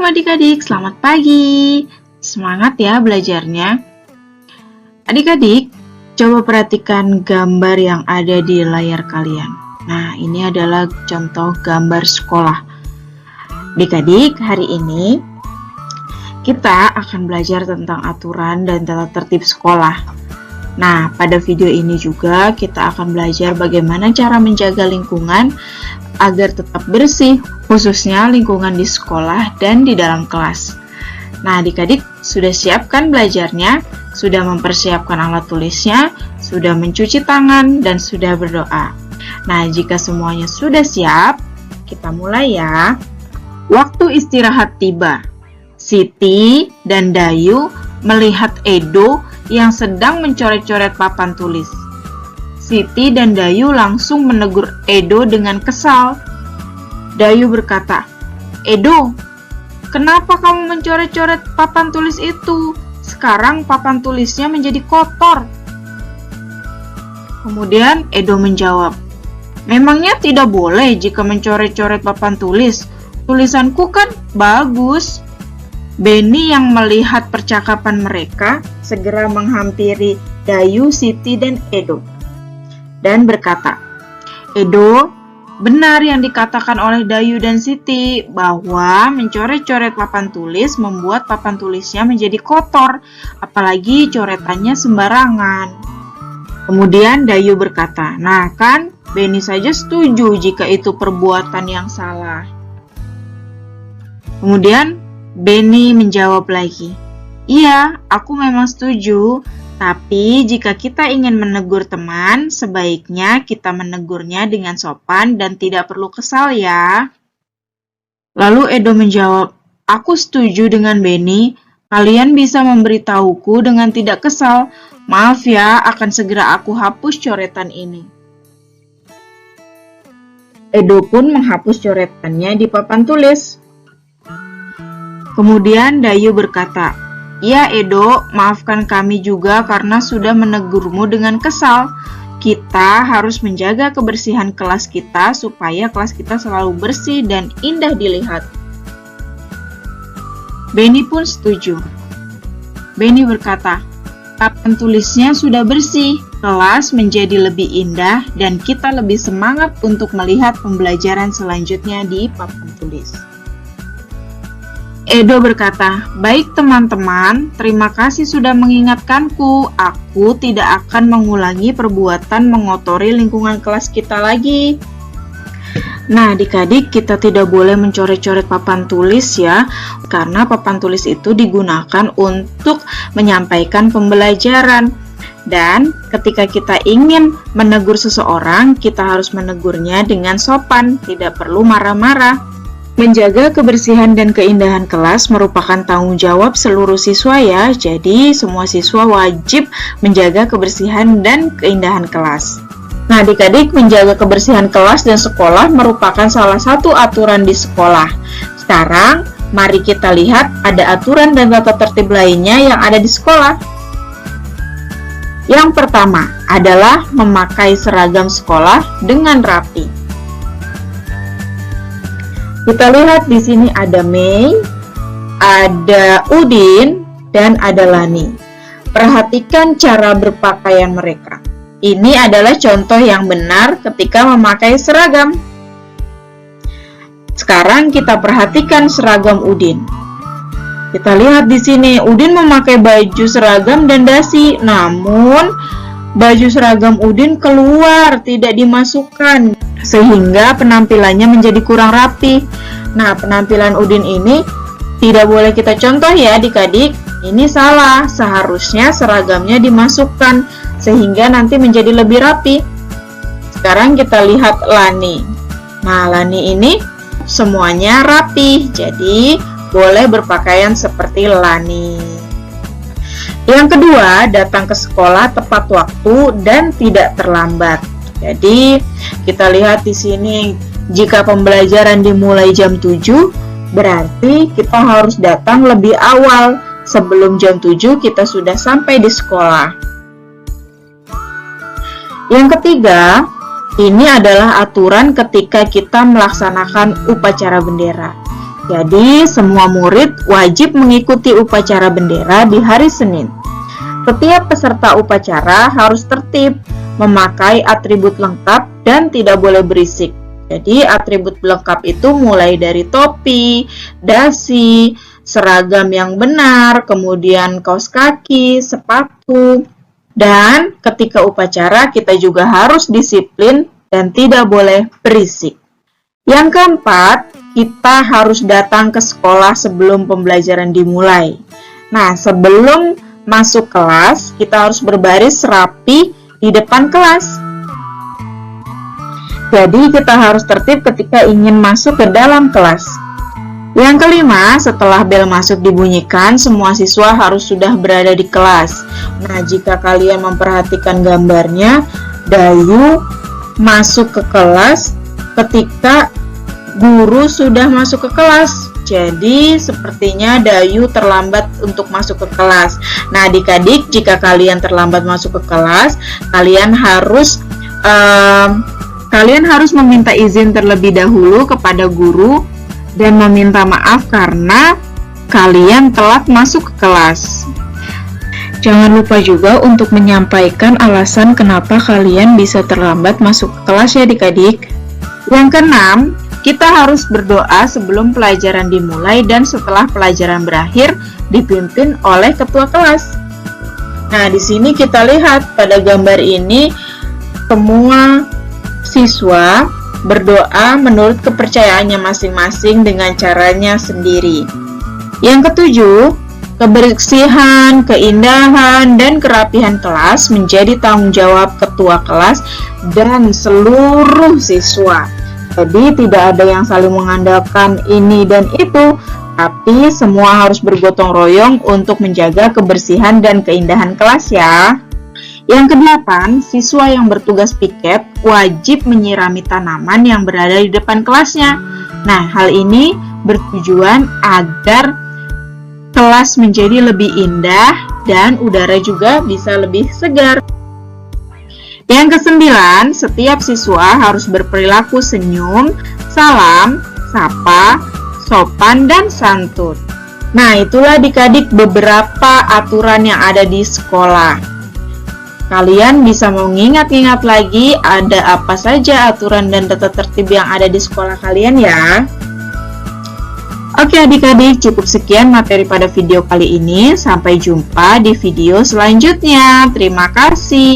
Assalamualaikum adik-adik, selamat pagi. Semangat ya belajarnya. Adik-adik, coba perhatikan gambar yang ada di layar kalian. Nah, ini adalah contoh gambar sekolah. Adik-adik, hari ini kita akan belajar tentang aturan dan tata tertib sekolah. Nah, pada video ini juga kita akan belajar bagaimana cara menjaga lingkungan agar tetap bersih, khususnya lingkungan di sekolah dan di dalam kelas. Nah, adik-adik sudah siapkan belajarnya, sudah mempersiapkan alat tulisnya, sudah mencuci tangan, dan sudah berdoa. Nah, jika semuanya sudah siap, kita mulai ya. Waktu istirahat tiba. Siti dan Dayu melihat Edo yang sedang mencoret-coret papan tulis. Siti dan Dayu langsung menegur Edo dengan kesal. Dayu berkata, "Edo, kenapa kamu mencoret-coret papan tulis itu? Sekarang papan tulisnya menjadi kotor." Kemudian Edo menjawab, "Memangnya tidak boleh jika mencoret-coret papan tulis? Tulisanku kan bagus." Beni yang melihat percakapan mereka segera menghampiri Dayu, Siti, dan Edo dan berkata, "Edo, benar yang dikatakan oleh Dayu dan Siti bahwa mencoret-coret papan tulis membuat papan tulisnya menjadi kotor, apalagi coretannya sembarangan." Kemudian Dayu berkata, "Nah kan, Beni saja setuju jika itu perbuatan yang salah." Kemudian Beni menjawab lagi, "Iya, aku memang setuju. Tapi jika kita ingin menegur teman, sebaiknya kita menegurnya dengan sopan dan tidak perlu kesal ya." Lalu Edo menjawab, "Aku setuju dengan Beni. Kalian bisa memberitahuku dengan tidak kesal. Maaf ya, akan segera aku hapus coretan ini." Edo pun menghapus coretannya di papan tulis. Kemudian Dayu berkata, "Ya Edo, maafkan kami juga karena sudah menegurmu dengan kesal. Kita harus menjaga kebersihan kelas kita supaya kelas kita selalu bersih dan indah dilihat." Beni pun setuju. Beni berkata, "Papan tulisnya sudah bersih, kelas menjadi lebih indah dan kita lebih semangat untuk melihat pembelajaran selanjutnya di papan tulis." Edo berkata, "Baik teman-teman, terima kasih sudah mengingatkanku. Aku tidak akan mengulangi perbuatan mengotori lingkungan kelas kita lagi." Nah, adik-adik, kita tidak boleh mencoret-coret papan tulis ya, karena papan tulis itu digunakan untuk menyampaikan pembelajaran. Dan ketika kita ingin menegur seseorang, kita harus menegurnya dengan sopan, tidak perlu marah-marah. Menjaga kebersihan dan keindahan kelas merupakan tanggung jawab seluruh siswa ya, jadi semua siswa wajib menjaga kebersihan dan keindahan kelas. Nah, adik-adik, menjaga kebersihan kelas dan sekolah merupakan salah satu aturan di sekolah. Sekarang, mari kita lihat ada aturan dan tata tertib lainnya yang ada di sekolah. Yang pertama adalah memakai seragam sekolah dengan rapi. Kita lihat di sini ada Mei, ada Udin, dan ada Lani. Perhatikan cara berpakaian mereka. Ini adalah contoh yang benar ketika memakai seragam. Sekarang kita perhatikan seragam Udin. Kita lihat di sini, Udin memakai baju seragam dan dasi, namun baju seragam Udin keluar, tidak dimasukkan, sehingga penampilannya menjadi kurang rapi. Nah, penampilan Udin ini tidak boleh kita contoh ya adik-adik. Ini salah, seharusnya seragamnya dimasukkan, sehingga nanti menjadi lebih rapi. Sekarang kita lihat Lani. Nah, Lani ini semuanya rapi, jadi boleh berpakaian seperti Lani. Yang kedua, datang ke sekolah tepat waktu dan tidak terlambat. Jadi, kita lihat di sini, jika pembelajaran dimulai jam 7, berarti kita harus datang lebih awal. Sebelum jam 7, kita sudah sampai di sekolah. Yang ketiga, ini adalah aturan ketika kita melaksanakan upacara bendera. Jadi, semua murid wajib mengikuti upacara bendera di hari Senin. Setiap peserta upacara harus tertib, memakai atribut lengkap, dan tidak boleh berisik. Jadi, atribut lengkap itu mulai dari topi, dasi, seragam yang benar, kemudian kaos kaki, sepatu, dan ketika upacara kita juga harus disiplin dan tidak boleh berisik. Yang keempat, kita harus datang ke sekolah sebelum pembelajaran dimulai. Nah, sebelum masuk kelas, kita harus berbaris rapi di depan kelas. Jadi, kita harus tertib ketika ingin masuk ke dalam kelas. Yang kelima, setelah bel masuk dibunyikan, semua siswa harus sudah berada di kelas. Nah, jika kalian memperhatikan gambarnya, Dayu masuk ke kelas ketika guru sudah masuk ke kelas. Jadi sepertinya Dayu terlambat untuk masuk ke kelas. Nah, adik-adik, jika kalian terlambat masuk ke kelas, kalian harus meminta izin terlebih dahulu kepada guru dan meminta maaf karena kalian telat masuk ke kelas. Jangan lupa juga untuk menyampaikan alasan kenapa kalian bisa terlambat masuk ke kelas ya adik-adik. Yang keenam, kita harus berdoa sebelum pelajaran dimulai dan setelah pelajaran berakhir dipimpin oleh ketua kelas. Nah, di sini kita lihat pada gambar ini semua siswa berdoa menurut kepercayaannya masing-masing dengan caranya sendiri. Yang ketujuh, kebersihan, keindahan, dan kerapihan kelas menjadi tanggung jawab ketua kelas dan seluruh siswa. Jadi tidak ada yang saling mengandalkan ini dan itu, tapi semua harus bergotong royong untuk menjaga kebersihan dan keindahan kelas ya. Yang kedelapan, siswa yang bertugas piket wajib menyirami tanaman yang berada di depan kelasnya. Nah, hal ini bertujuan agar kelas menjadi lebih indah dan udara juga bisa lebih segar. Yang kesembilan, setiap siswa harus berperilaku senyum, salam, sapa, sopan, dan santun. Nah, itulah adik-adik beberapa aturan yang ada di sekolah. Kalian bisa mengingat-ingat lagi ada apa saja aturan dan tata tertib yang ada di sekolah kalian ya. Oke adik-adik, cukup sekian materi pada video kali ini. Sampai jumpa di video selanjutnya. Terima kasih.